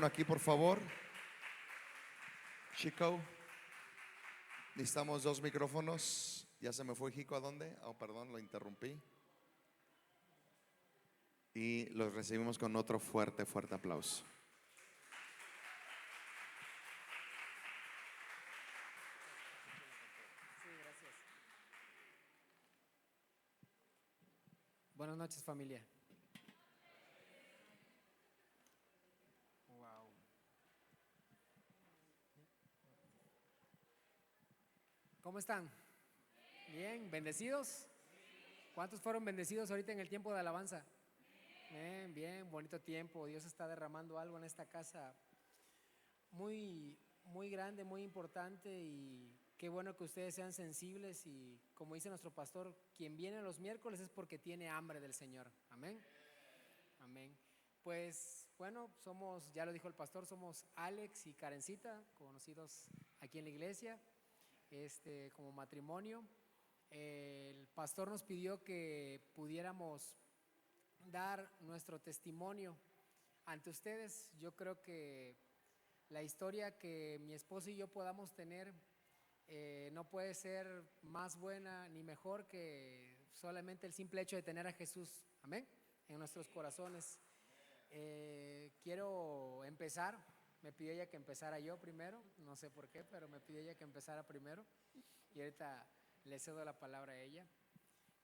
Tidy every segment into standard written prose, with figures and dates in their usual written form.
micrófono aquí, por favor. Chico, necesitamos 2 micrófonos. Ya se me fue Jico, ¿a dónde? Oh, perdón, lo interrumpí. Y los recibimos con otro fuerte, fuerte aplauso. Buenas noches, familia. Wow. ¿Cómo están? Bien, ¿bendecidos? ¿Cuántos fueron bendecidos ahorita en el tiempo de alabanza? Bien, bien, bonito tiempo. Dios está derramando algo en esta casa muy, muy grande, muy importante, y qué bueno que ustedes sean sensibles y, como dice nuestro pastor, quien viene los miércoles es porque tiene hambre del Señor. Amén. Amén. Pues bueno, somos, ya lo dijo el pastor, somos Alex y Karencita, conocidos aquí en la iglesia, como matrimonio. El pastor nos pidió que pudiéramos dar nuestro testimonio ante ustedes. Yo creo que la historia que mi esposo y yo podamos tener no puede ser más buena ni mejor que solamente el simple hecho de tener a Jesús, amén, en nuestros corazones. Quiero empezar. Me pidió ella que empezara yo primero, no sé por qué, pero me pidió ella que empezara primero, y ahorita le cedo la palabra a ella.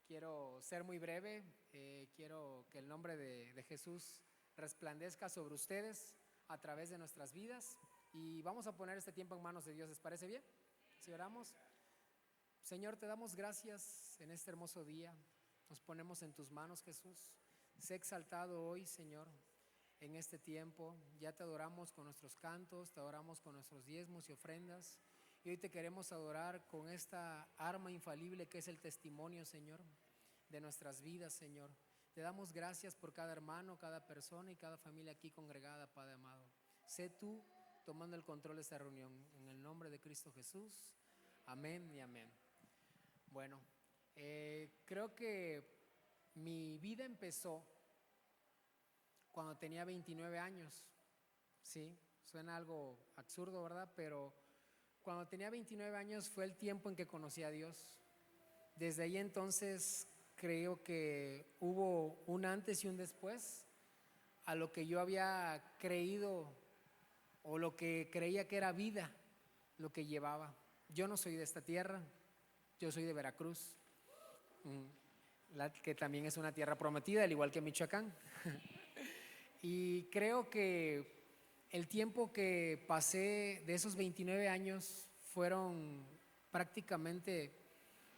Quiero ser muy breve. Quiero que el nombre de Jesús resplandezca sobre ustedes a través de nuestras vidas, y vamos a poner este tiempo en manos de Dios. ¿Les parece bien? Si oramos. Señor, te damos gracias en este hermoso día. Nos ponemos en tus manos, Jesús. Sé exaltado hoy, Señor, en este tiempo. Ya te adoramos con nuestros cantos, te adoramos con nuestros diezmos y ofrendas, y hoy te queremos adorar con esta arma infalible que es el testimonio, Señor, de nuestras vidas, Señor. Te damos gracias por cada hermano, cada persona y cada familia aquí congregada, Padre amado. Sé tú tomando el control de esta reunión, en el nombre de Cristo Jesús. Amén y amén. Bueno, creo que mi vida empezó cuando tenía 29 años. Sí, suena algo absurdo, ¿verdad? Pero cuando tenía 29 años fue el tiempo en que conocí a Dios. Desde ahí entonces creo que hubo un antes y un después a lo que yo había creído, o lo que creía que era vida, lo que llevaba. Yo no soy de esta tierra, yo soy de Veracruz, que también es una tierra prometida, al igual que Michoacán. Y creo que el tiempo que pasé de esos 29 años fueron prácticamente,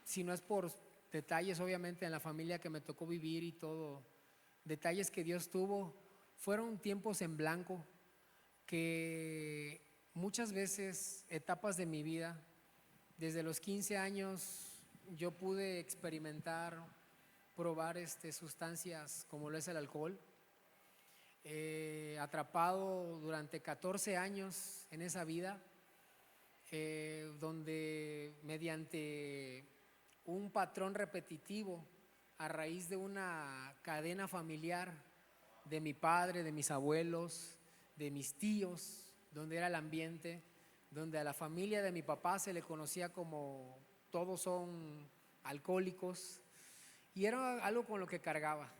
si no es por detalles obviamente en la familia que me tocó vivir y todo, detalles que Dios tuvo, fueron tiempos en blanco que muchas veces, etapas de mi vida, desde los 15 años yo pude experimentar, probar sustancias como lo es el alcohol. Atrapado durante 14 años en esa vida, donde mediante un patrón repetitivo, a raíz de una cadena familiar de mi padre, de mis abuelos, de mis tíos, donde era el ambiente, donde a la familia de mi papá se le conocía como todos son alcohólicos, y era algo con lo que cargaba,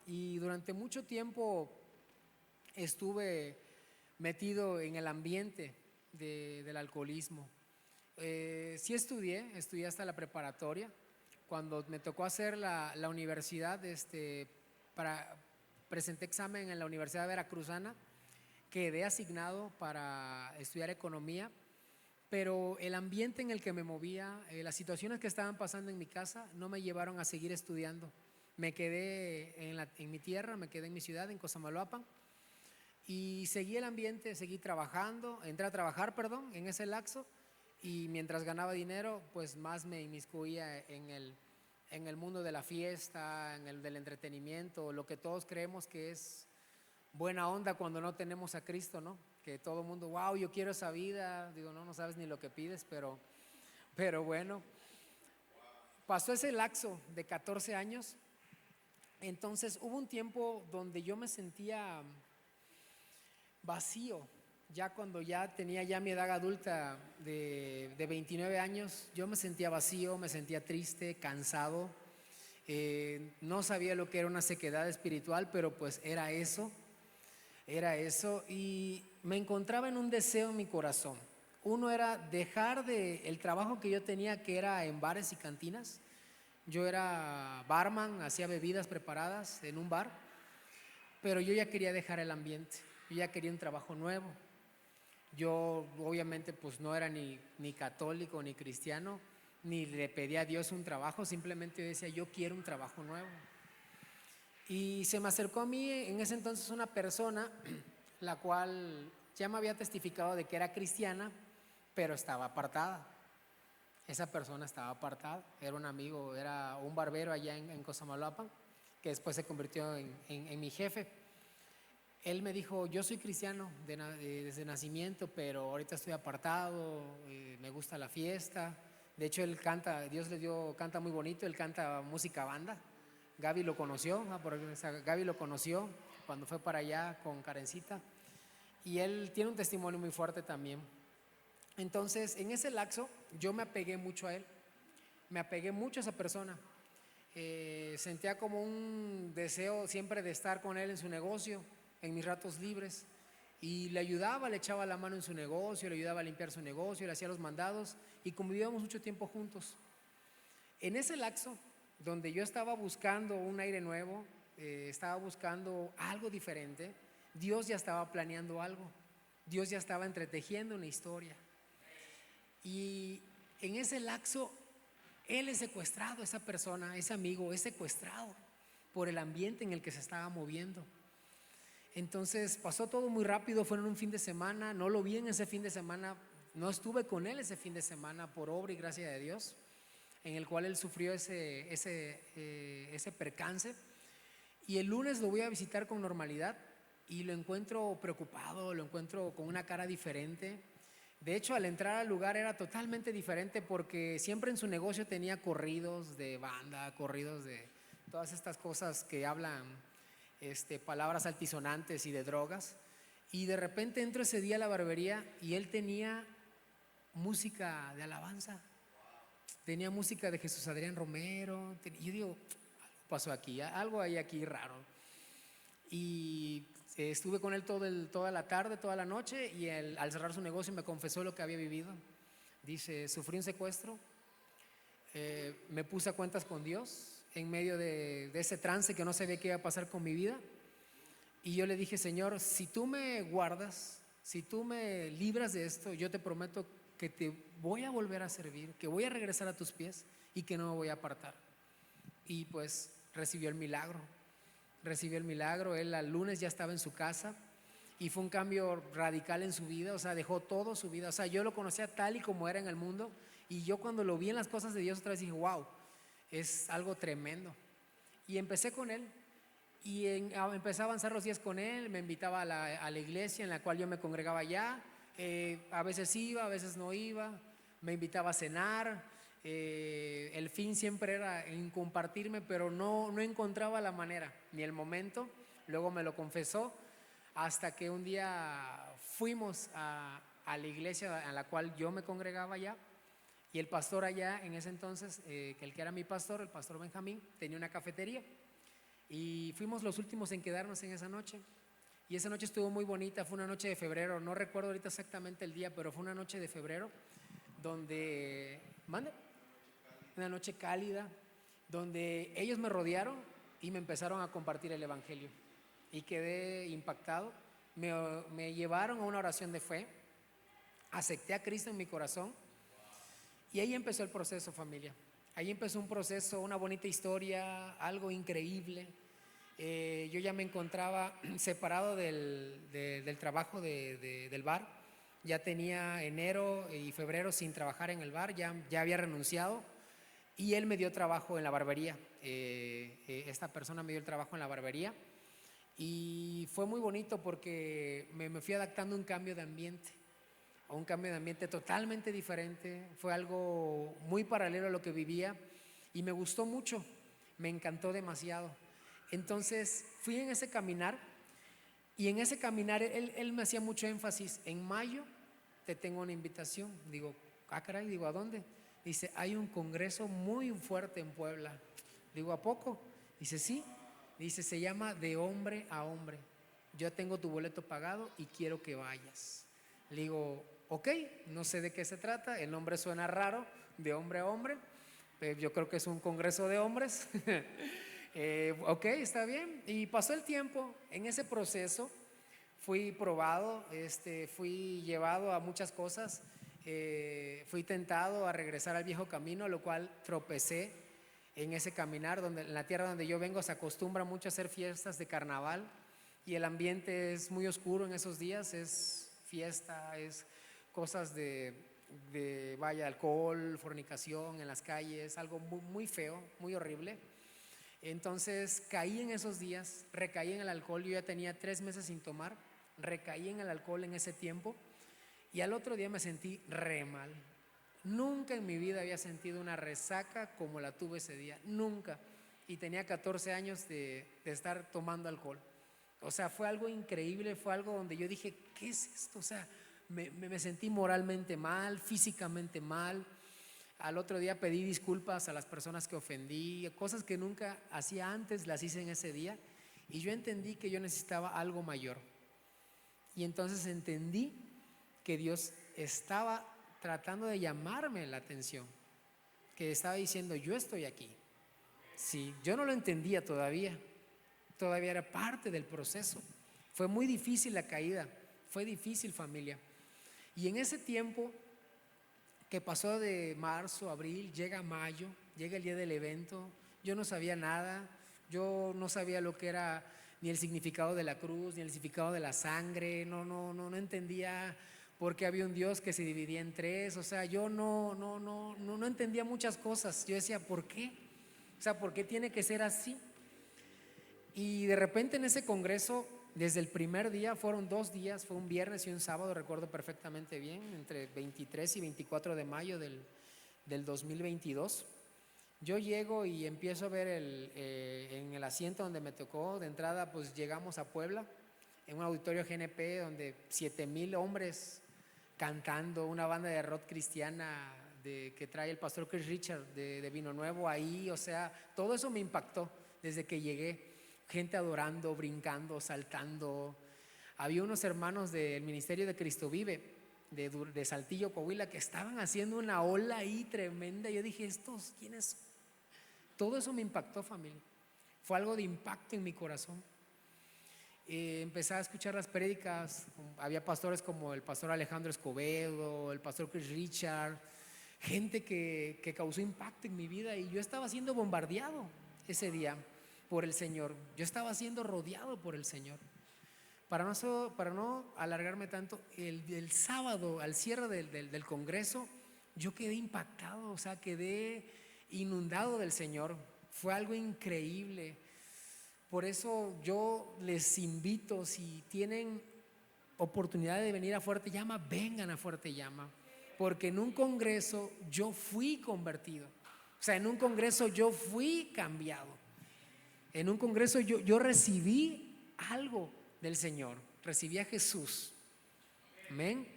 y durante mucho tiempo estuve metido en el ambiente del alcoholismo. Sí estudié hasta la preparatoria. Cuando me tocó hacer la universidad, presenté examen en la Universidad Veracruzana, quedé asignado para estudiar economía, pero el ambiente en el que me movía, las situaciones que estaban pasando en mi casa no me llevaron a seguir estudiando. Me quedé en mi tierra, me quedé en mi ciudad, en Cosamaloapan, y seguí el ambiente, seguí trabajando, entré a trabajar, perdón, en ese lapso, y mientras ganaba dinero, pues más me inmiscuía en el mundo de la fiesta, en el del entretenimiento, lo que todos creemos que es buena onda cuando no tenemos a Cristo, ¿no? Que todo el mundo, wow, yo quiero esa vida. Digo, no sabes ni lo que pides, pero bueno. Pasó ese lapso de 14 años. Entonces hubo un tiempo donde yo me sentía vacío. Ya cuando ya tenía ya mi edad adulta de 29 años, yo me sentía vacío, me sentía triste, cansado. No sabía lo que era una sequedad espiritual, pero pues era eso, y me encontraba en un deseo en mi corazón. Uno era dejar el trabajo que yo tenía, que era en bares y cantinas. Yo era barman, hacía bebidas preparadas en un bar, pero yo ya quería dejar el ambiente, yo ya quería un trabajo nuevo. Yo obviamente pues no era ni católico ni cristiano, ni le pedía a Dios un trabajo, simplemente yo decía, yo quiero un trabajo nuevo. Y se me acercó a mí en ese entonces una persona, la cual ya me había testificado de que era cristiana, pero estaba apartada. Esa persona estaba apartada, era un amigo, era un barbero allá en Cosamaloapan, que después se convirtió en mi jefe. Él me dijo, yo soy cristiano desde nacimiento, pero ahorita estoy apartado, me gusta la fiesta. De hecho, él canta, Dios le dio, canta muy bonito, él canta música banda. Gaby lo conoció, Gaby lo conoció cuando fue para allá con Karencita. Y él tiene un testimonio muy fuerte también. Entonces, en ese lapso, yo me apegué mucho a él, me apegué mucho a esa persona. Sentía como un deseo siempre de estar con él en su negocio, en mis ratos libres, y le ayudaba, le echaba la mano en su negocio, le ayudaba a limpiar su negocio, le hacía los mandados y convivíamos mucho tiempo juntos. En ese lapso, donde yo estaba buscando un aire nuevo, estaba buscando algo diferente, Dios ya estaba planeando algo, Dios ya estaba entretejiendo una historia. Y en ese lapso, él es secuestrado, esa persona, ese amigo es secuestrado por el ambiente en el que se estaba moviendo. Entonces pasó todo muy rápido, fue en un fin de semana, no lo vi en ese fin de semana, no estuve con él ese fin de semana por obra y gracia de Dios, en el cual él sufrió ese percance. Y el lunes lo voy a visitar con normalidad y lo encuentro preocupado, lo encuentro con una cara diferente. De hecho, al entrar al lugar era totalmente diferente, porque siempre en su negocio tenía corridos de banda, corridos de todas estas cosas que hablan palabras altisonantes y de drogas. Y de repente entro ese día a la barbería y él tenía música de alabanza, tenía música de Jesús Adrián Romero. Yo digo, algo pasó aquí, algo hay aquí raro. Y estuve con él toda la tarde, toda la noche, y él, al cerrar su negocio, me confesó lo que había vivido. Dice, sufrí un secuestro, me puse a cuentas con Dios en medio de ese trance que no sabía qué iba a pasar con mi vida. Y yo le dije, Señor, si tú me guardas, si tú me libras de esto, yo te prometo que te voy a volver a servir, que voy a regresar a tus pies y que no me voy a apartar. Y pues recibió el milagro. Él al lunes ya estaba en su casa y fue un cambio radical en su vida, o sea, dejó todo su vida. O sea, yo lo conocía tal y como era en el mundo, y yo cuando lo vi en las cosas de Dios otra vez dije, wow, es algo tremendo. Y empecé con él y empecé a avanzar los días con él. Me invitaba a la iglesia en la cual yo me congregaba ya. A veces iba, a veces no iba. Me invitaba a cenar. El fin siempre era en compartirme, pero no encontraba la manera ni el momento. Luego me lo confesó, hasta que un día fuimos a la iglesia en la cual yo me congregaba ya. Y el pastor allá en ese entonces, el que era mi pastor, el pastor Benjamín, tenía una cafetería. Y fuimos los últimos en quedarnos en esa noche. Y esa noche estuvo muy bonita, fue una noche de febrero. No recuerdo ahorita exactamente el día, pero fue una noche de febrero donde, ¿mande? Una noche cálida, donde ellos me rodearon y me empezaron a compartir el evangelio. Y quedé impactado. Me llevaron a una oración de fe. Acepté a Cristo en mi corazón. Y ahí empezó el proceso, familia. Ahí empezó un proceso, una bonita historia, algo increíble. Yo ya me encontraba separado del trabajo del bar. Ya tenía enero y febrero sin trabajar en el bar, ya había renunciado. Y él me dio trabajo en la barbería. Esta persona me dio el trabajo en la barbería. Y fue muy bonito porque me fui adaptando a un cambio de ambiente totalmente diferente. Fue algo muy paralelo a lo que vivía y me gustó mucho, me encantó demasiado. Entonces fui en ese caminar Y en ese caminar él me hacía mucho énfasis: en mayo te tengo una invitación. Digo, ah, caray, digo, ¿a dónde? Dice, hay un congreso muy fuerte en Puebla. Digo, ¿a poco? Dice, sí. Dice, se llama De Hombre a Hombre. Yo tengo tu boleto pagado y quiero que vayas. Le digo, ok, no sé de qué se trata, el nombre suena raro, De Hombre a Hombre, pero yo creo que es un congreso de hombres. Ok, está bien. Y pasó el tiempo. En ese proceso fui probado, fui llevado a muchas cosas, fui tentado a regresar al viejo camino, lo cual tropecé en ese caminar. En la tierra donde yo vengo se acostumbra mucho a hacer fiestas de carnaval y el ambiente es muy oscuro en esos días, es fiesta, es cosas vaya, alcohol, fornicación en las calles, algo muy, muy feo, muy horrible. Entonces caí en esos días, recaí en el alcohol. Yo ya tenía 3 meses sin tomar, recaí en el alcohol en ese tiempo y al otro día me sentí re mal. Nunca en mi vida había sentido una resaca como la tuve ese día, nunca. Y tenía 14 años de estar tomando alcohol. O sea, fue algo increíble, fue algo donde yo dije, ¿qué es esto? O sea, me sentí moralmente mal, físicamente mal. Al otro día pedí disculpas a las personas que ofendí, cosas que nunca hacía antes, las hice en ese día. Y yo entendí que yo necesitaba algo mayor. Y entonces entendí que Dios estaba tratando de llamarme la atención, que estaba diciendo, yo estoy aquí. Sí, yo no lo entendía todavía era parte del proceso. Fue muy difícil la caída, fue difícil, familia. Y en ese tiempo que pasó de marzo, abril, llega mayo, llega el día del evento, yo no sabía nada, yo no sabía lo que era ni el significado de la cruz, ni el significado de la sangre, no entendía por qué había un Dios que se dividía en 3, o sea, yo no entendía muchas cosas. Yo decía, ¿por qué? O sea, ¿por qué tiene que ser así? Y de repente en ese congreso, desde el primer día, fueron 2 días, fue un viernes y un sábado, recuerdo perfectamente bien, entre 23 y 24 de mayo del 2022. Yo llego y empiezo a ver en el asiento donde me tocó, de entrada pues llegamos a Puebla, en un auditorio GNP donde 7,000 hombres cantando, una banda de rock cristiana que trae el pastor Chris Richard de Vino Nuevo ahí, o sea, todo eso me impactó desde que llegué. Gente adorando, brincando, saltando. Había unos hermanos del Ministerio de Cristo Vive de Saltillo, Coahuila, que estaban haciendo una ola ahí tremenda. Yo dije, ¿estos quiénes son? Todo eso me impactó, familia. Fue algo de impacto en mi corazón. Empecé a escuchar las prédicas. Había pastores como el pastor Alejandro Escobedo, el pastor Chris Richard, gente que causó impacto en mi vida, y yo estaba siendo bombardeado ese día por el Señor. Yo estaba siendo rodeado por el Señor. Para no alargarme tanto, el sábado al cierre del congreso, yo quedé impactado, o sea, quedé inundado del Señor. Fue algo increíble. Por eso yo les invito, si tienen oportunidad de venir a Fuerte Llama, vengan a Fuerte Llama, porque en un congreso yo fui convertido. O sea, en un congreso yo fui cambiado. En un congreso yo recibí algo del Señor, recibí a Jesús. Amén.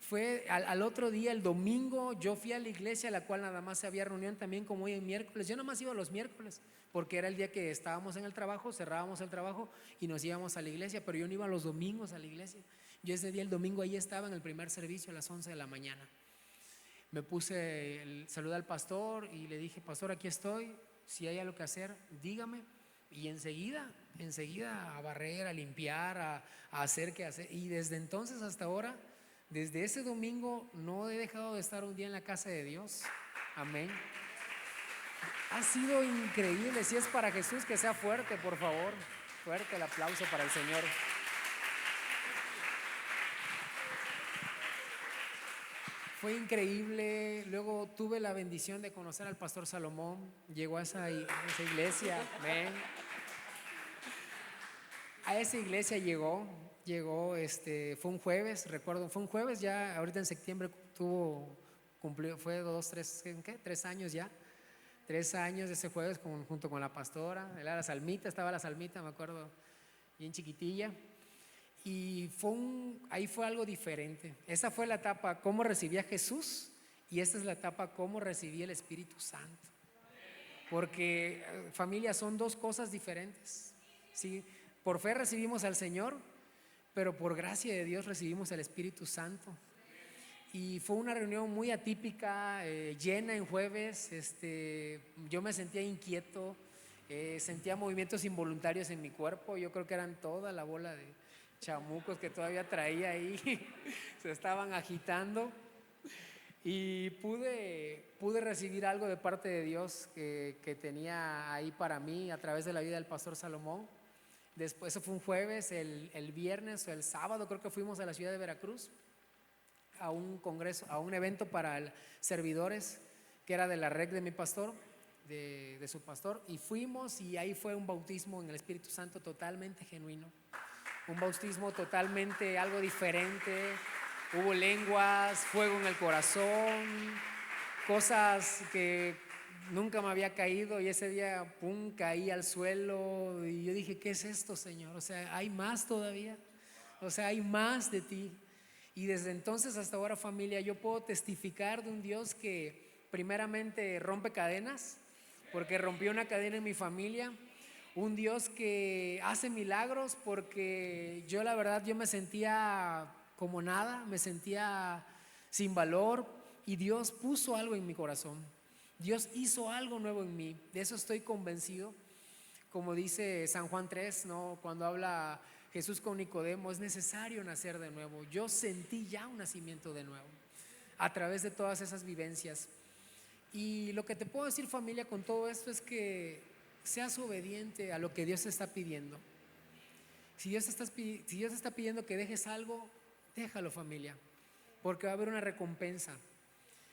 Fue al otro día, el domingo, yo fui a la iglesia, a la cual nada más había reunión también como hoy en miércoles. Yo nada más iba los miércoles, porque era el día que estábamos en el trabajo, cerrábamos el trabajo y nos íbamos a la iglesia, pero yo no iba los domingos a la iglesia. Yo ese día, el domingo, ahí estaba en el primer servicio a las 11 de la mañana. Me puse, saludé al pastor y le dije, pastor, aquí estoy, si hay algo que hacer, dígame. Y enseguida a barrer, a limpiar, a hacer que hacer. Y desde entonces hasta ahora, desde ese domingo, no he dejado de estar un día en la casa de Dios. Amén. Ha sido increíble. Si es para Jesús, que sea fuerte, por favor. Fuerte el aplauso para el Señor. Fue increíble. Luego tuve la bendición de conocer al pastor Salomón. Llegó a esa iglesia. Amén. A esa iglesia llegó, fue un jueves, recuerdo, fue un jueves, ya ahorita en septiembre cumplió, fue 3 años ya, 3 años de ese jueves junto con la pastora. Era estaba la salmita, me acuerdo, bien chiquitilla. Y ahí fue algo diferente. Esa fue la etapa cómo recibí a Jesús y esta es la etapa cómo recibí el Espíritu Santo. Porque familia, son dos cosas diferentes, ¿sí? Por fe recibimos al Señor, pero por gracia de Dios recibimos el Espíritu Santo. Y fue una reunión muy atípica, llena en jueves. Yo me sentía inquieto, sentía movimientos involuntarios en mi cuerpo. Yo creo que eran toda la bola de chamucos que todavía traía ahí, se estaban agitando. Y pude recibir algo de parte de Dios que tenía ahí para mí a través de la vida del pastor Salomón. Después, eso fue un jueves, el viernes o el sábado creo que fuimos a la ciudad de Veracruz a un congreso, a un evento para servidores que era de la REC de mi pastor, de su pastor, y fuimos y ahí fue un bautismo en el Espíritu Santo totalmente genuino, un bautismo totalmente algo diferente. Hubo lenguas, fuego en el corazón, cosas que nunca me había caído y ese día, pum, caí al suelo y yo dije, ¿qué es esto, Señor? O sea, hay más todavía, o sea, hay más de ti. Y desde entonces hasta ahora, familia, yo puedo testificar de un Dios que primeramente rompe cadenas, porque rompió una cadena en mi familia. Un Dios que hace milagros, porque yo la verdad, yo me sentía como nada, me sentía sin valor y Dios puso algo en mi corazón. Dios hizo algo nuevo en mí, de eso estoy convencido. Como dice San Juan 3, ¿no? Cuando habla Jesús con Nicodemo, es necesario nacer de nuevo. Yo sentí ya un nacimiento de nuevo a través de todas esas vivencias. Y lo que te puedo decir, familia, con todo esto es que seas obediente a lo que Dios te está pidiendo. Si Dios te está pidiendo que dejes algo, déjalo, familia, porque va a haber una recompensa.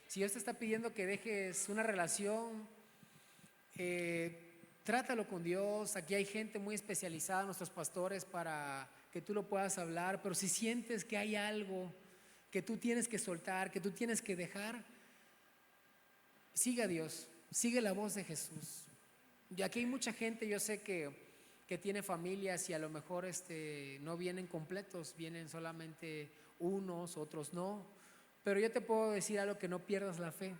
Si Dios te está pidiendo que dejes una relación, trátalo con Dios. Aquí hay gente muy especializada, nuestros pastores, para que tú lo puedas hablar. Pero si sientes que hay algo que tú tienes que soltar, que tú tienes que dejar, sigue a Dios, sigue la voz de Jesús. Y aquí hay mucha gente, yo sé que tiene familias y a lo mejor no vienen completos, vienen solamente unos, otros no. Pero yo te puedo decir algo, que no pierdas la fe.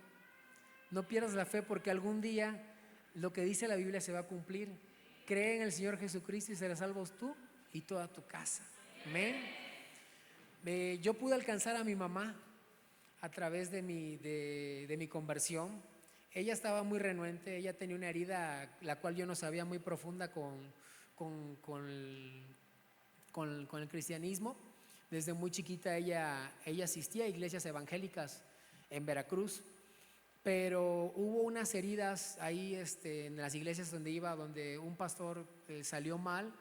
No pierdas la fe, porque algún día lo que dice la Biblia se va a cumplir. Cree en el Señor Jesucristo y serás salvo tú y toda tu casa. Amén. Yo pude alcanzar a mi mamá a través de mi conversión. Ella estaba muy renuente, ella tenía una herida la cual yo no sabía, muy profunda con el cristianismo. Desde muy chiquita ella asistía a iglesias evangélicas en Veracruz, pero hubo unas heridas ahí en las iglesias donde iba, donde un pastor salió mal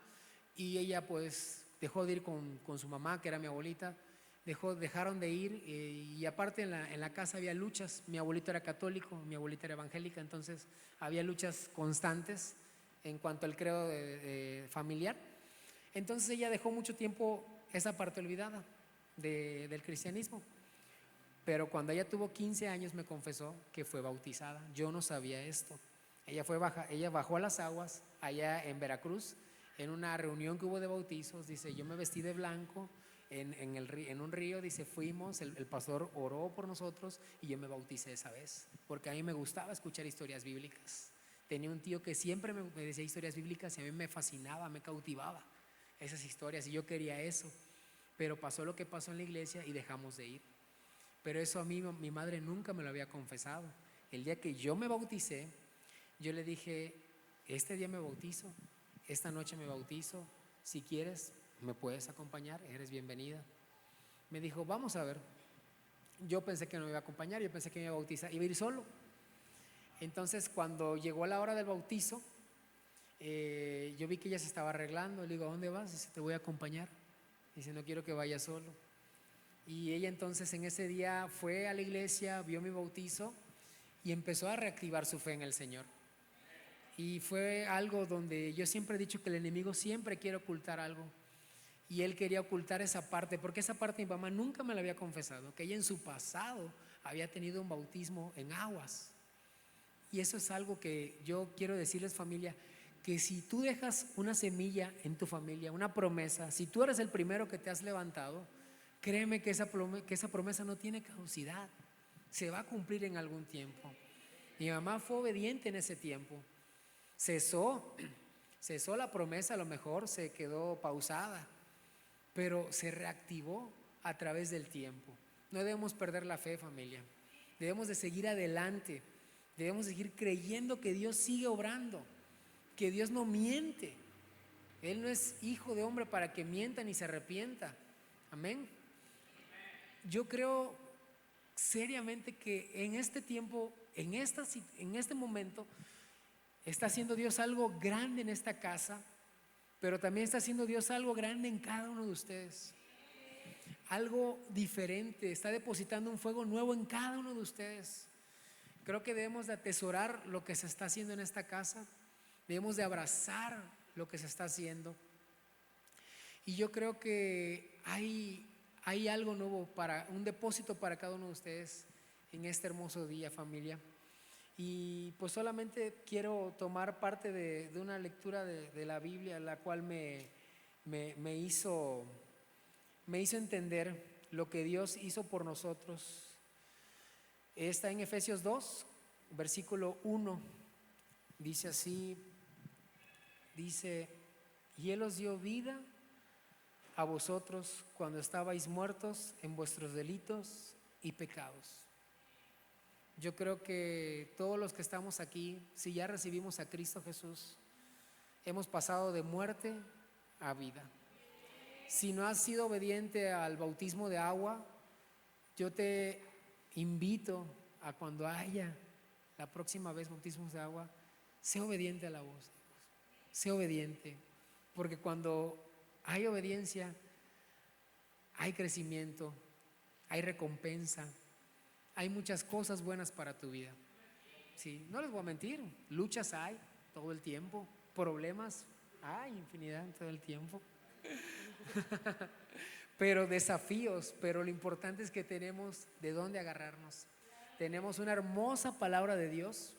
y ella pues dejó de ir con su mamá, que era mi abuelita. Dejaron de ir y aparte en la casa había luchas. Mi abuelito era católico, mi abuelita era evangélica, entonces había luchas constantes en cuanto al credo familiar. Entonces ella dejó mucho tiempo esa parte olvidada del cristianismo. Pero cuando ella tuvo 15 años me confesó que fue bautizada. Yo no sabía esto. Ella bajó a las aguas allá en Veracruz en una reunión que hubo de bautizos. Dice, yo me vestí de blanco en un río, dice, fuimos, el pastor oró por nosotros y yo me bauticé esa vez, porque a mí me gustaba escuchar historias bíblicas. Tenía un tío que siempre me decía historias bíblicas y a mí me fascinaba, me cautivaba esas historias y yo quería eso. Pero pasó lo que pasó en la iglesia y dejamos de ir. Pero eso a mí, mi madre nunca me lo había confesado. El día que yo me bauticé, yo le dije, este día me bautizo, esta noche me bautizo, si quieres me puedes acompañar, eres bienvenida. Me dijo, vamos a ver. Yo pensé que no me iba a acompañar, yo pensé que me iba a bautizar, iba a ir solo. Entonces cuando llegó la hora del bautizo, yo vi que ella se estaba arreglando. Le digo, ¿a dónde vas? Dice, te voy a acompañar. Dice, no quiero que vayas solo. Y ella entonces en ese día fue a la iglesia, vio mi bautizo y empezó a reactivar su fe en el Señor. Y fue algo donde yo siempre he dicho que el enemigo siempre quiere ocultar algo. Y él quería ocultar esa parte, porque esa parte mi mamá nunca me la había confesado, que ella en su pasado había tenido un bautismo en aguas. Y eso es algo que yo quiero decirles, familia, que si tú dejas una semilla en tu familia, una promesa, si tú eres el primero que te has levantado, créeme que esa promesa no tiene caducidad, se va a cumplir en algún tiempo. Mi mamá fue obediente en ese tiempo, cesó la promesa, a lo mejor se quedó pausada, pero se reactivó a través del tiempo. No debemos perder la fe, familia, debemos de seguir adelante, debemos de seguir creyendo que Dios sigue obrando, que Dios no miente. Él no es hijo de hombre para que mienta ni se arrepienta. Amén. Yo creo seriamente que en este tiempo, en este momento, está haciendo Dios algo grande en esta casa, pero también está haciendo Dios algo grande en cada uno de ustedes. Algo diferente, está depositando un fuego nuevo en cada uno de ustedes. Creo que debemos de atesorar lo que se está haciendo en esta casa, debemos de abrazar lo que se está haciendo. Y yo creo que hay algo nuevo, un depósito para cada uno de ustedes en este hermoso día, familia. Y pues solamente quiero tomar parte de una lectura de la Biblia, la cual me hizo entender lo que Dios hizo por nosotros. Está en Efesios 2, versículo 1. Dice así, y Él os dio vida a vosotros cuando estabais muertos en vuestros delitos y pecados. Yo creo que todos los que estamos aquí, si ya recibimos a Cristo Jesús, hemos pasado de muerte a vida. Si no has sido obediente al bautismo de agua, yo te invito a cuando haya la próxima vez bautismos de agua, sé obediente a la voz de Dios, sé obediente, porque cuando hay obediencia, hay crecimiento, hay recompensa, hay muchas cosas buenas para tu vida. Sí, no les voy a mentir, luchas hay todo el tiempo, problemas hay infinidad todo el tiempo. Pero desafíos, pero lo importante es que tenemos de dónde agarrarnos. Tenemos una hermosa palabra de Dios,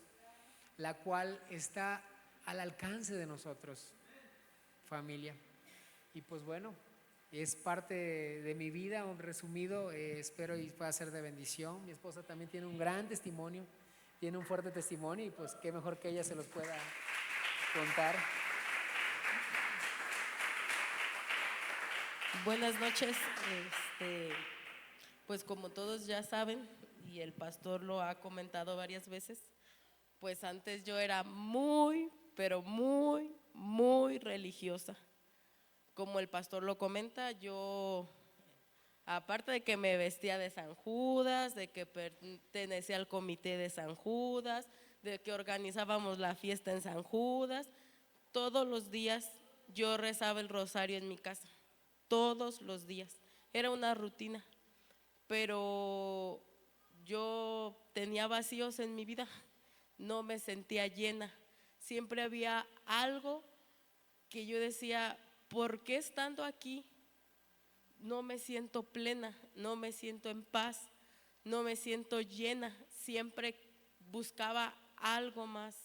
la cual está al alcance de nosotros, familia. Y pues bueno, es parte de mi vida, un resumido, espero y pueda ser de bendición. Mi esposa también tiene un gran testimonio, tiene un fuerte testimonio y pues qué mejor que ella se los pueda contar. Buenas noches, pues como todos ya saben y el pastor lo ha comentado varias veces, pues antes yo era muy, pero muy religiosa. Como el pastor lo comenta, yo, aparte de que me vestía de San Judas, de que pertenecía al comité de San Judas, de que organizábamos la fiesta en San Judas, todos los días yo rezaba el rosario en mi casa. Todos los días, era una rutina, pero yo tenía vacíos en mi vida, no me sentía llena, siempre había algo que yo decía, ¿por qué estando aquí no me siento plena, no me siento en paz, no me siento llena? Siempre buscaba algo más,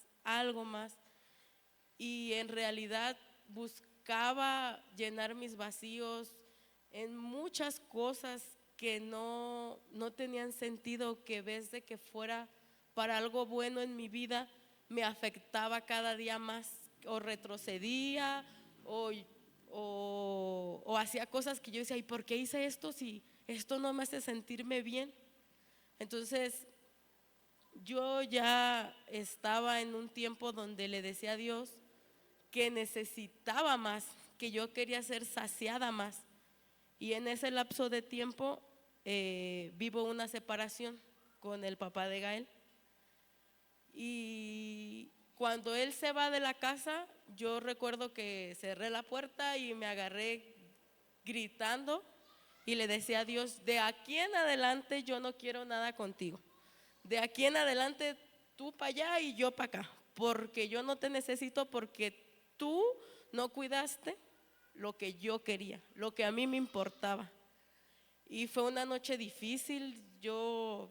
y en realidad buscaba llenar mis vacíos en muchas cosas que no tenían sentido, que en vez de que fuera para algo bueno en mi vida, me afectaba cada día más, o retrocedía, o hacía cosas que yo decía, ¿y por qué hice esto si esto no me hace sentirme bien? Entonces, yo ya estaba en un tiempo donde le decía a Dios que necesitaba más, que yo quería ser saciada más. Y en ese lapso de tiempo vivo una separación con el papá de Gael. Y cuando él se va de la casa, yo recuerdo que cerré la puerta y me agarré gritando y le decía a Dios, de aquí en adelante yo no quiero nada contigo. De aquí en adelante tú para allá y yo para acá, porque yo no te necesito, porque tú no cuidaste lo que yo quería, lo que a mí me importaba. Y fue una noche difícil, yo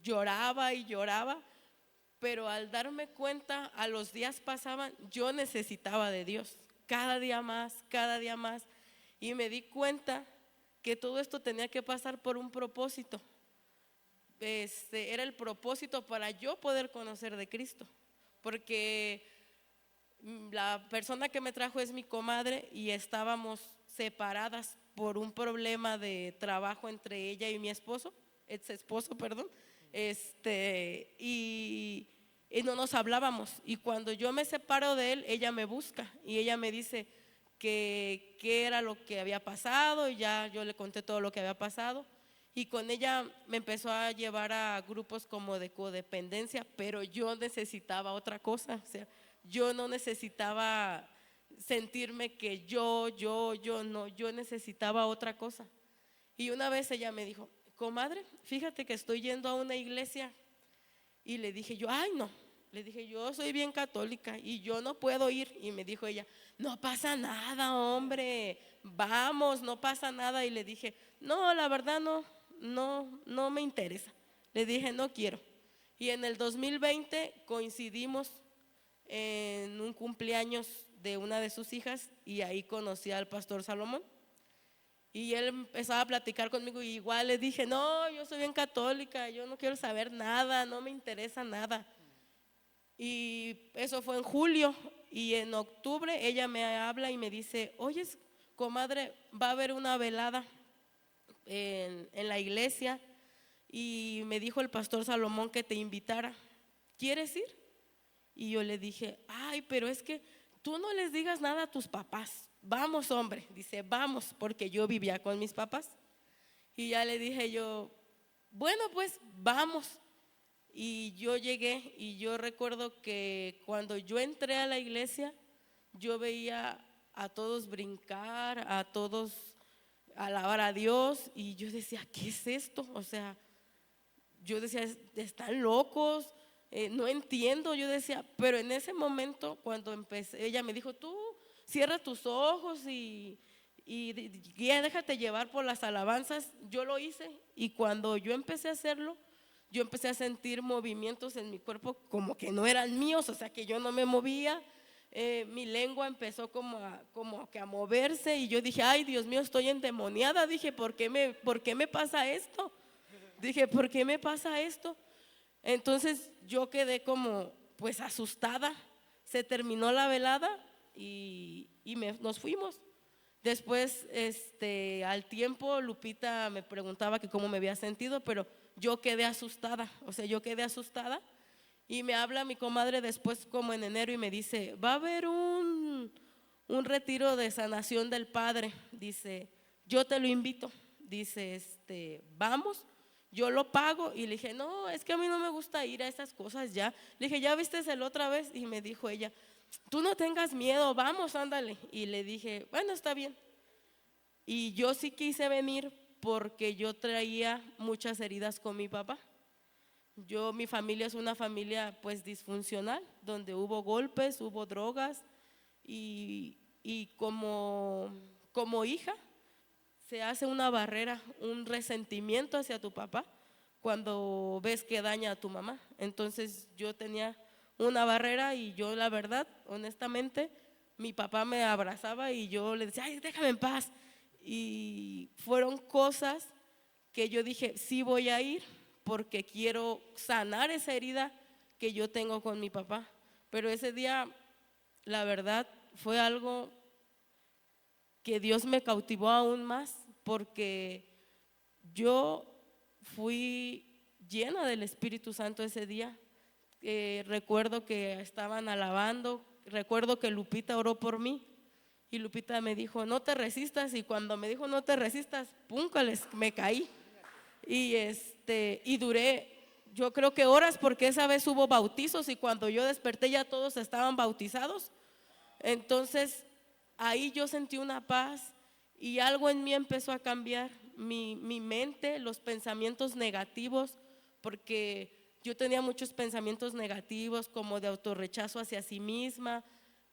lloraba y lloraba, pero al darme cuenta, a los días pasaban, yo necesitaba de Dios, cada día más, y me di cuenta que todo esto tenía que pasar por un propósito. Era el propósito para yo poder conocer de Cristo, porque la persona que me trajo es mi comadre y estábamos separadas por un problema de trabajo entre ella y mi esposo, ex esposo, perdón, y no nos hablábamos. Y cuando yo me separo de él, ella me busca y ella me dice que qué era lo que había pasado, y ya yo le conté todo lo que había pasado. Y con ella me empezó a llevar a grupos como de codependencia, pero yo necesitaba otra cosa. O sea, yo no necesitaba sentirme que no, yo necesitaba otra cosa. Y una vez ella me dijo, comadre, fíjate que estoy yendo a una iglesia. Y le dije yo, ay no, le dije yo soy bien católica y yo no puedo ir. Y me dijo ella, no pasa nada, hombre, vamos, no pasa nada. Y le dije, no, la verdad no me interesa. Le dije, no quiero. Y en el 2020 coincidimos en un cumpleaños de una de sus hijas y ahí conocí al pastor Salomón. Y él empezaba a platicar conmigo y igual le dije, no, yo soy bien católica, yo no quiero saber nada, no me interesa nada. Y eso fue en julio, y en octubre ella me habla y me dice, oye, comadre, va a haber una velada en la iglesia y me dijo el pastor Salomón que te invitara, ¿quieres ir? Y yo le dije, ay, pero es que tú no les digas nada a tus papás. Vamos, hombre, dice, vamos, porque yo vivía con mis papás. Y ya le dije yo, bueno, pues vamos. Y yo llegué y yo recuerdo que cuando yo entré a la iglesia, yo veía a todos brincar, a todos alabar a Dios, y yo decía, ¿qué es esto? O sea, yo decía, están locos, no entiendo, yo decía, pero en ese momento cuando empecé, ella me dijo, tú cierra tus ojos y déjate llevar por las alabanzas. Yo lo hice y cuando yo empecé a hacerlo, yo empecé a sentir movimientos en mi cuerpo como que no eran míos, o sea que yo no me movía. Mi lengua empezó como que a moverse y yo dije, ay Dios mío, estoy endemoniada. Dije, ¿por qué me pasa esto? Dije, ¿por qué me pasa esto? Entonces yo quedé como pues asustada. Se terminó la velada y nos fuimos. Después al tiempo Lupita me preguntaba que cómo me había sentido, pero yo quedé asustada, o sea, yo quedé asustada. Y me habla mi comadre después como en enero y me dice, va a haber un retiro de sanación del Padre, dice, yo te lo invito, dice, vamos, yo lo pago. Y le dije, no, es que a mí no me gusta ir a esas cosas ya. Le dije, ¿ya viste el otra vez? Y me dijo ella, tú no tengas miedo, vamos, ándale. Y le dije, bueno, está bien. Y yo sí quise venir porque yo traía muchas heridas con mi papá. Mi familia es una familia pues disfuncional, donde hubo golpes, hubo drogas y como hija se hace una barrera, un resentimiento hacia tu papá cuando ves que daña a tu mamá. Entonces yo tenía una barrera y yo la verdad, honestamente, mi papá me abrazaba y yo le decía, ay, déjame en paz. Y fueron cosas que yo dije, sí voy a ir porque quiero sanar esa herida que yo tengo con mi papá. Pero ese día, la verdad, fue algo que Dios me cautivó aún más porque yo fui llena del Espíritu Santo ese día. Recuerdo que estaban alabando, recuerdo que Lupita oró por mí y Lupita me dijo, no te resistas, y cuando me dijo no te resistas, púncales, me caí y duré, yo creo que horas, porque esa vez hubo bautizos y cuando yo desperté ya todos estaban bautizados. Entonces ahí yo sentí una paz y algo en mí empezó a cambiar, mi mente, los pensamientos negativos, porque yo tenía muchos pensamientos negativos como de autorrechazo hacia sí misma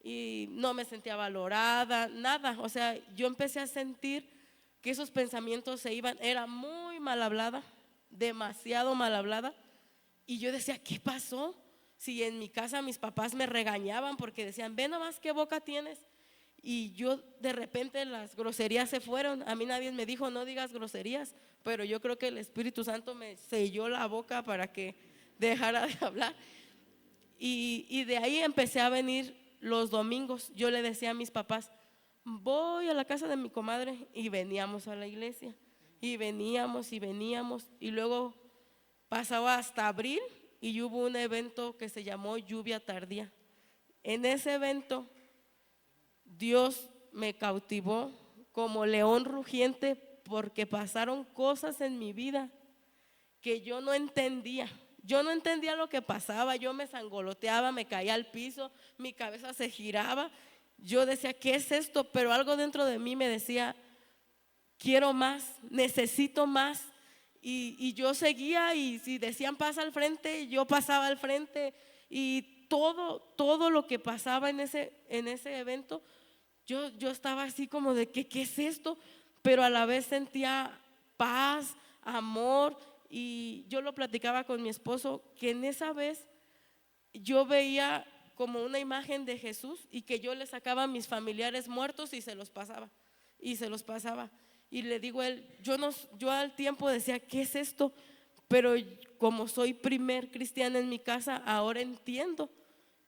y no me sentía valorada, nada. O sea, yo empecé a sentir que esos pensamientos se iban, era muy mal hablada, demasiado mal hablada, y yo decía, ¿qué pasó? Si en mi casa mis papás me regañaban porque decían, ve nomás qué boca tienes. Y yo de repente las groserías se fueron. A mí nadie me dijo no digas groserías, pero yo creo que el Espíritu Santo me selló la boca para que dejara de hablar. Y de ahí empecé a venir los domingos. Yo le decía a mis papás, voy a la casa de mi comadre, y veníamos a la iglesia. Y veníamos. Y luego pasaba hasta abril y hubo un evento que se llamó Lluvia Tardía. En ese evento Dios me cautivó como león rugiente, porque pasaron cosas en mi vida que yo no entendía. Yo no entendía lo que pasaba, yo me sangoloteaba, me caía al piso, mi cabeza se giraba. Yo decía, ¿qué es esto? Pero algo dentro de mí me decía, quiero más, necesito más. Y yo seguía, y si decían pasa al frente, yo pasaba al frente. Y todo lo que pasaba en ese evento, yo estaba así como de ¿qué es esto? Pero a la vez sentía paz, amor. Y yo lo platicaba con mi esposo, que en esa vez yo veía como una imagen de Jesús, y que yo le sacaba a mis familiares muertos y se los pasaba. Y le digo a él, yo al tiempo decía, ¿qué es esto? Pero como soy primer cristiana en mi casa, ahora entiendo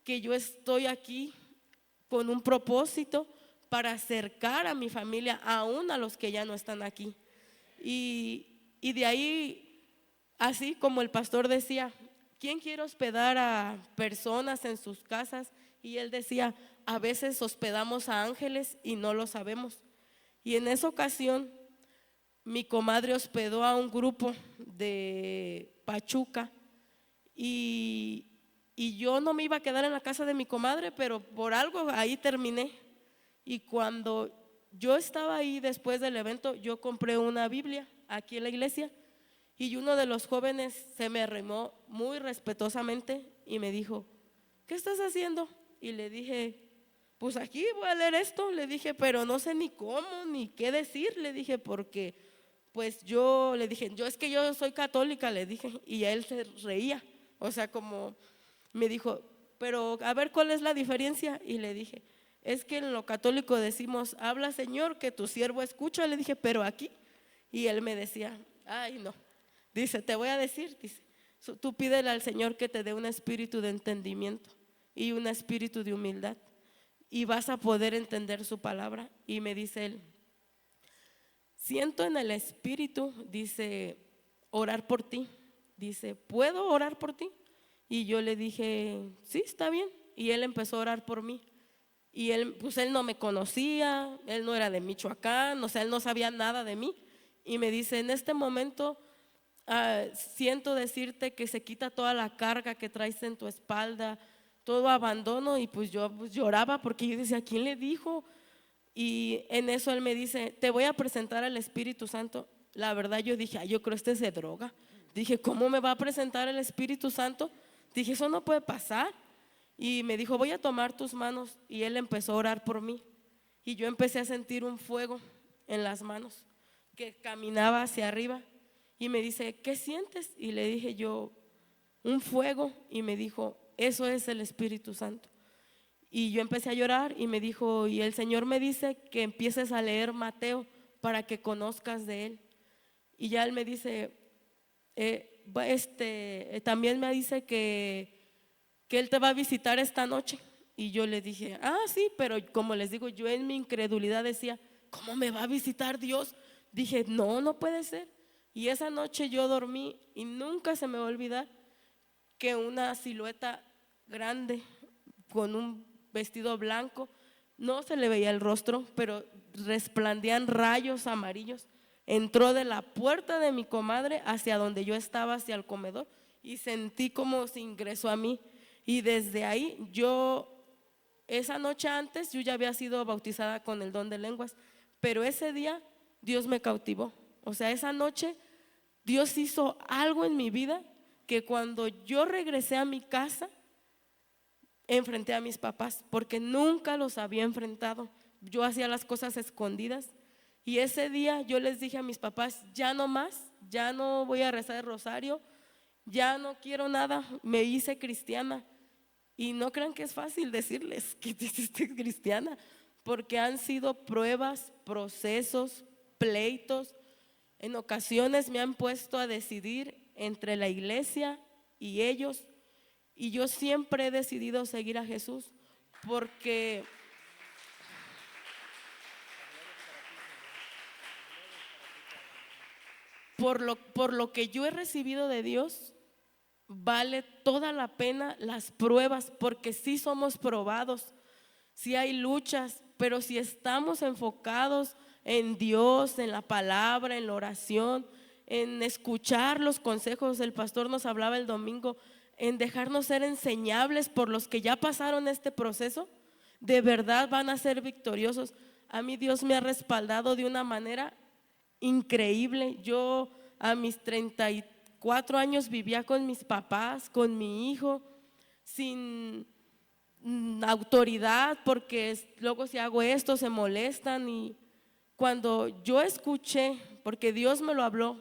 que yo estoy aquí con un propósito para acercar a mi familia, aún a los que ya no están aquí. Y de ahí, así como el pastor decía, ¿quién quiere hospedar a personas en sus casas? Y él decía, a veces hospedamos a ángeles y no lo sabemos. Y en esa ocasión mi comadre hospedó a un grupo de Pachuca, y yo no me iba a quedar en la casa de mi comadre, pero por algo ahí terminé. Y cuando yo estaba ahí después del evento, yo compré una Biblia aquí en la iglesia, y uno de los jóvenes se me arrimó muy respetuosamente y me dijo, ¿qué estás haciendo? Y le dije, pues aquí voy a leer esto. Le dije, pero no sé ni cómo ni qué decir. Le dije, porque pues yo le dije, es que yo soy católica, le dije. Y él se reía, o sea, como me dijo, pero a ver cuál es la diferencia. Y le dije, es que en lo católico decimos, habla Señor, que tu siervo escucha. Le dije, pero aquí. Y él me decía, ay no, dice, te voy a decir, dice, tú pídele al Señor que te dé un espíritu de entendimiento y un espíritu de humildad, y vas a poder entender su palabra. Y me dice él, siento en el espíritu, dice, orar por ti. Dice, ¿puedo orar por ti? Y yo le dije, sí, está bien. Y él empezó a orar por mí. Y él no me conocía, él no era de Michoacán, o sea, él no sabía nada de mí. Y me dice, en este momento siento decirte que se quita toda la carga que traes en tu espalda, todo abandono. Y pues yo lloraba, porque yo decía, ¿quién le dijo? Y en eso él me dice, te voy a presentar al Espíritu Santo. La verdad yo dije, ay, yo creo este se droga. Dije, ¿cómo me va a presentar el Espíritu Santo? Dije, eso no puede pasar. Y me dijo, voy a tomar tus manos. Y él empezó a orar por mí. Y yo empecé a sentir un fuego en las manos que caminaba hacia arriba. Y me dice, ¿qué sientes? Y le dije yo, un fuego. Y me dijo, eso es el Espíritu Santo. Y yo empecé a llorar, y me dijo, y el Señor me dice que empieces a leer Mateo para que conozcas de él. Y ya él me dice, también me dice que él te va a visitar esta noche. Y yo le dije, sí, pero como les digo, yo en mi incredulidad decía, ¿cómo me va a visitar Dios? Dije, no puede ser. Y esa noche yo dormí, y nunca se me va a olvidar que una silueta grande con un vestido blanco, no se le veía el rostro, pero resplandían rayos amarillos, entró de la puerta de mi comadre hacia donde yo estaba, hacia el comedor, y sentí como se ingresó a mí. Y desde ahí esa noche antes yo ya había sido bautizada con el don de lenguas, pero ese día Dios me cautivó. O sea, esa noche Dios hizo algo en mi vida, que cuando yo regresé a mi casa enfrenté a mis papás, porque nunca los había enfrentado. Yo hacía las cosas escondidas, y ese día yo les dije a mis papás, ya no más, ya no voy a rezar el rosario, ya no quiero nada, me hice cristiana. Y no crean que es fácil decirles que estoy cristiana, porque han sido pruebas, procesos, pleitos. En ocasiones me han puesto a decidir entre la iglesia y ellos, y yo siempre he decidido seguir a Jesús, porque por lo que yo he recibido de Dios, vale toda la pena las pruebas, porque sí somos probados, sí hay luchas, pero si estamos enfocados en Dios, en la palabra, en la oración, en escuchar los consejos, el pastor nos hablaba el domingo, en dejarnos ser enseñables por los que ya pasaron este proceso, de verdad van a ser victoriosos. A mí Dios me ha respaldado de una manera increíble. Yo a mis 34 años vivía con mis papás, con mi hijo, sin autoridad, porque luego si hago esto se molestan. Y cuando yo escuché, porque Dios me lo habló,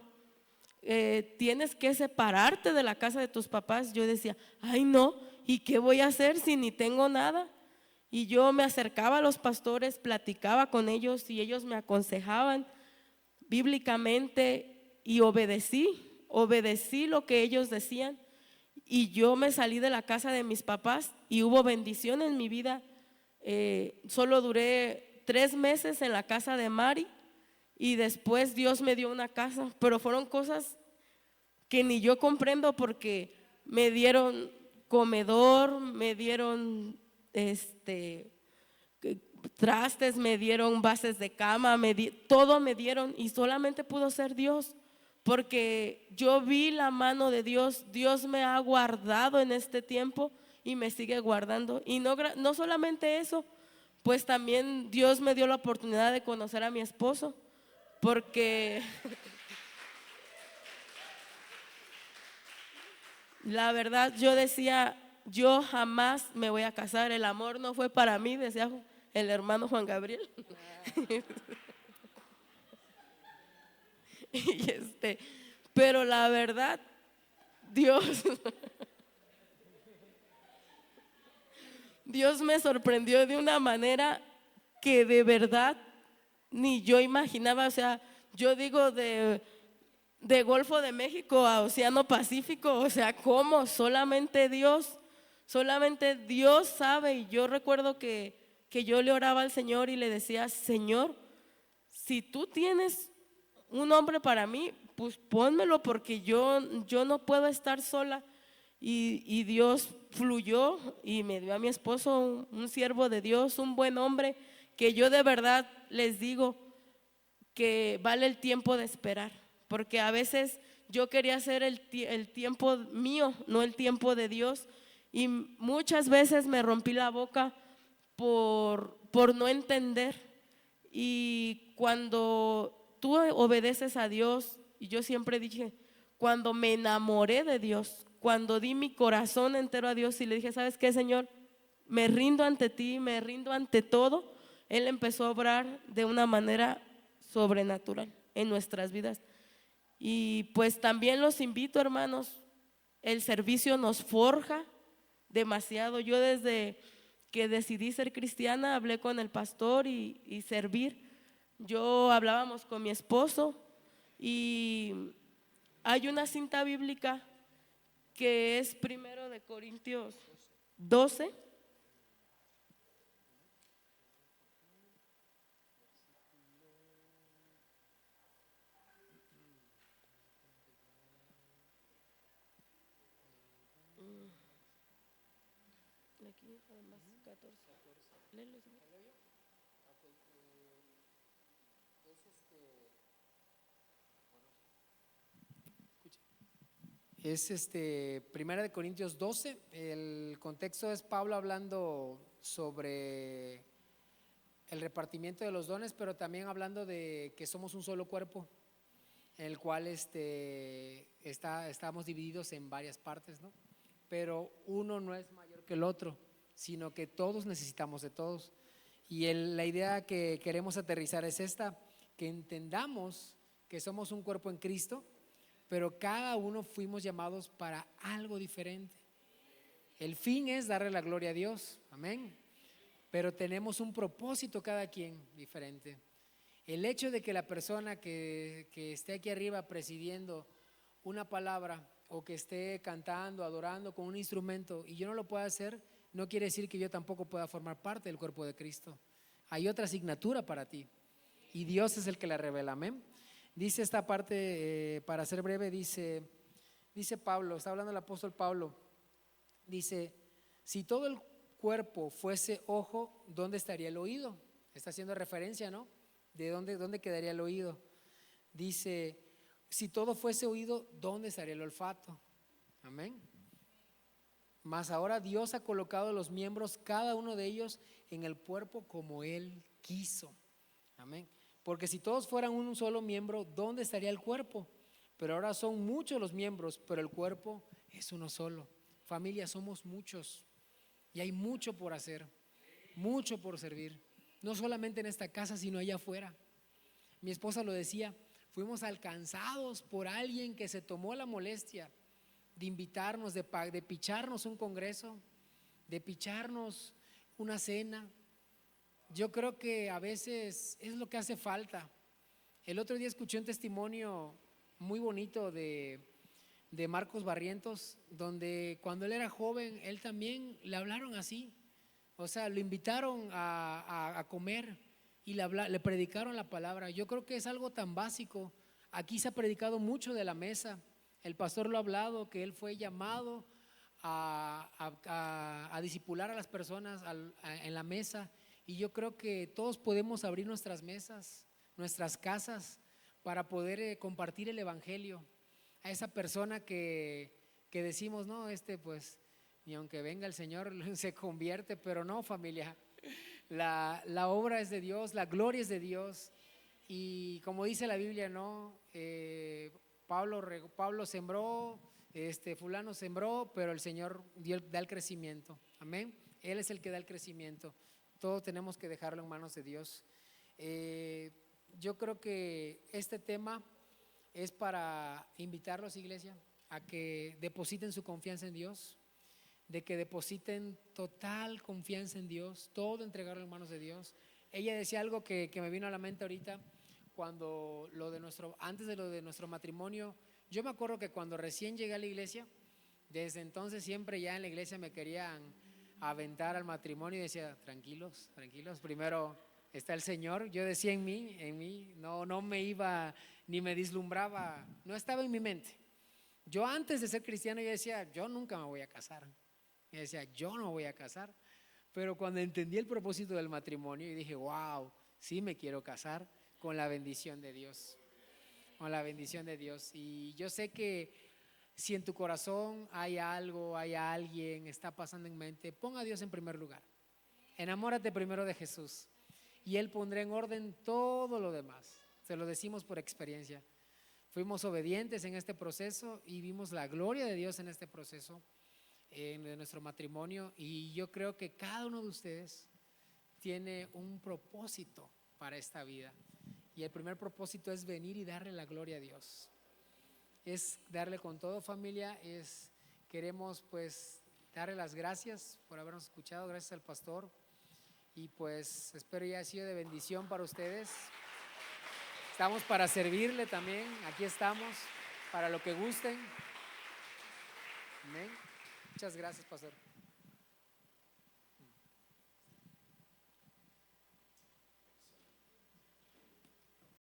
tienes que separarte de la casa de tus papás, yo decía, ay no, ¿y qué voy a hacer si ni tengo nada? Y yo me acercaba a los pastores, platicaba con ellos y ellos me aconsejaban bíblicamente y obedecí lo que ellos decían, y yo me salí de la casa de mis papás y hubo bendición en mi vida. Solo duré 3 meses en la casa de Mari y después Dios me dio una casa, pero fueron cosas que ni yo comprendo, porque me dieron comedor, me dieron trastes, me dieron bases de cama, todo me dieron, y solamente pudo ser Dios, porque yo vi la mano de Dios. Dios me ha guardado en este tiempo y me sigue guardando. Y no solamente eso, pues también Dios me dio la oportunidad de conocer a mi esposo, porque la verdad yo decía, yo jamás me voy a casar, el amor no fue para mí, decía el hermano Juan Gabriel. Y pero la verdad, Dios me sorprendió de una manera que de verdad ni yo imaginaba. O sea, yo digo de Golfo de México a Océano Pacífico, o sea, ¿cómo? Solamente Dios sabe. Y yo recuerdo que yo le oraba al Señor y le decía, Señor, si tú tienes un hombre para mí, pues pónmelo, porque yo no puedo estar sola. Y Dios fluyó y me dio a mi esposo, un siervo de Dios, un buen hombre, que yo de verdad les digo que vale el tiempo de esperar, porque a veces yo quería hacer el tiempo mío, no el tiempo de Dios, y muchas veces me rompí la boca por no entender. Y cuando tú obedeces a Dios, y yo siempre dije, cuando me enamoré de Dios, cuando di mi corazón entero a Dios y le dije, ¿sabes qué, Señor? Me rindo ante ti, me rindo ante todo. Él empezó a obrar de una manera sobrenatural en nuestras vidas. Y pues también los invito, hermanos, el servicio nos forja demasiado. Yo desde que decidí ser cristiana hablé con el pastor y servir. Yo hablábamos con mi esposo y hay una cinta bíblica que es 1 de Corintios 12. Aquí además 14. Léelo, señor. Es Primera de Corintios 12. El contexto es Pablo hablando sobre el repartimiento de los dones, pero también hablando de que somos un solo cuerpo, en el cual estamos divididos en varias partes, ¿no? Pero uno no es mayor que el otro, sino que todos necesitamos de todos. Y la idea que queremos aterrizar es esta: que entendamos que somos un cuerpo en Cristo, pero cada uno fuimos llamados para algo diferente. El fin es darle la gloria a Dios, amén. Pero tenemos un propósito cada quien diferente. El hecho de que la persona que esté aquí arriba presidiendo una palabra o que esté cantando, adorando con un instrumento y yo no lo pueda hacer, no quiere decir que yo tampoco pueda formar parte del cuerpo de Cristo. Hay otra asignatura para ti y Dios es el que la revela, amén. Dice esta parte, para ser breve, dice Pablo, está hablando el apóstol Pablo, dice, si todo el cuerpo fuese ojo, ¿dónde estaría el oído? Está haciendo referencia, ¿no? ¿De dónde quedaría el oído? Dice, si todo fuese oído, ¿dónde estaría el olfato? Amén. Mas ahora Dios ha colocado los miembros, cada uno de ellos, en el cuerpo como Él quiso. Amén. Porque si todos fueran un solo miembro, ¿dónde estaría el cuerpo? Pero ahora son muchos los miembros, pero el cuerpo es uno solo. Familia, somos muchos y hay mucho por hacer, mucho por servir. No solamente en esta casa, sino allá afuera. Mi esposa lo decía, fuimos alcanzados por alguien que se tomó la molestia de invitarnos, de picharnos un congreso, de picharnos una cena. Yo creo que a veces es lo que hace falta. El otro día escuché un testimonio muy bonito de Marcos Barrientos, donde cuando él era joven, él también le hablaron así. O sea, lo invitaron a comer y le predicaron la palabra. Yo creo que es algo tan básico. Aquí se ha predicado mucho de la mesa. El pastor lo ha hablado, que él fue llamado a discipular a las personas en la mesa. Y yo creo que todos podemos abrir nuestras mesas, nuestras casas, para poder compartir el evangelio a esa persona que decimos, no, pues ni aunque venga el Señor se convierte, pero no, familia, la obra es de Dios, la gloria es de Dios. Y como dice la Biblia, no, Pablo sembró, fulano sembró, pero el Señor da el crecimiento, amén. Él es el que da el crecimiento. Todos tenemos que dejarlo en manos de Dios. Yo creo que este tema es para invitarlos, iglesia, a que depositen su confianza en Dios, de que depositen total confianza en Dios, todo entregarlo en manos de Dios. Ella decía algo que me vino a la mente ahorita, cuando antes de lo de nuestro matrimonio. Yo me acuerdo que cuando recién llegué a la iglesia, desde entonces siempre ya en la iglesia me querían aventar al matrimonio y decía, tranquilos, primero está el Señor. Yo decía en mí, no me iba ni me vislumbraba, no estaba en mi mente. Yo antes de ser cristiano yo decía, yo nunca me voy a casar. Yo decía, yo no voy a casar. Pero cuando entendí el propósito del matrimonio y dije, wow, sí me quiero casar con la bendición de Dios. Con la bendición de Dios. Y yo sé que si en tu corazón hay algo, hay alguien, está pasando en mente, ponga a Dios en primer lugar. Enamórate primero de Jesús y Él pondrá en orden todo lo demás. Se lo decimos por experiencia. Fuimos obedientes en este proceso y vimos la gloria de Dios en este proceso de nuestro matrimonio. Y yo creo que cada uno de ustedes tiene un propósito para esta vida. Y el primer propósito es venir y darle la gloria a Dios. Es darle con todo, familia. Queremos pues darle las gracias por habernos escuchado. Gracias al pastor. Y pues espero ya haya sido de bendición para ustedes. Estamos para servirle también. Aquí estamos para lo que gusten. Amén. Muchas gracias, pastor.